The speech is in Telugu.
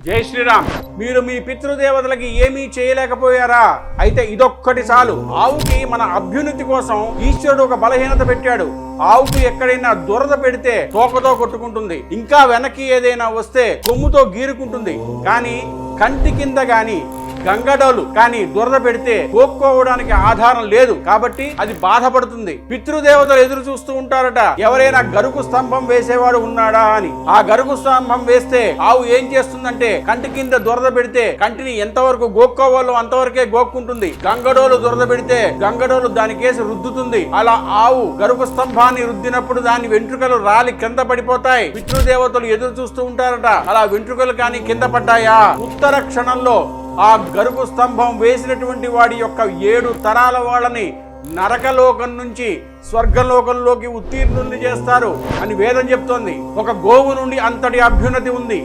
జై శ్రీరామ్. మీరు మీ పితృదేవతలకి ఏమీ చేయలేకపోయారా? అయితే ఇదొక్కటి చాలు. ఆవుకి మన అభ్యున్నతి కోసం ఈశ్వరుడు ఒక బలహీనత పెట్టాడు. ఆవుకు ఎక్కడైనా దురద పెడితే తోకతో కొట్టుకుంటుంది, ఇంకా వెనక్కి ఏదైనా వస్తే కొమ్ముతో గీరుకుంటుంది. కానీ కంటి కింద గాని గంగడోలు కానీ దురద పెడితే కోక్కోవడానికి ఆధారం లేదు, కాబట్టి అది బాధపడుతుంది. పితృదేవతలు ఎదురు చూస్తూ ఉంటారట, ఎవరైనా గరుకు స్తంభం వేసేవాడు ఉన్నాడా అని. ఆ గరుకు స్తంభం వేస్తే ఆవు ఏం చేస్తుందంటే కంటి కింద దురద పెడితే కంటిని ఎంతవరకు గోక్కోవాలో అంతవరకే గోక్కుంటుంది. గంగడోలు దురద పెడితే గంగడోలు దానికేసి రుద్దుతుంది. అలా ఆవు గరుకు స్తంభాన్ని రుద్దినప్పుడు దాని వెంట్రుకలు రాలి కింద పడిపోతాయి. పితృదేవతలు ఎదురు చూస్తూ ఉంటారట, అలా వెంట్రుకలు కానీ కింద పడ్డాయా ఉత్తర క్షణంలో ఆ గరుకు స్తంభం వేసినటువంటి వాడి యొక్క 7 తరాల వాళ్ళని నరకలోకం నుంచి స్వర్గలోకంలోకి ఉత్తీర్ణుల్ని చేస్తారు అని వేదం చెప్తోంది. ఒక గోవు నుండి అంతటి అభ్యున్నతి ఉంది.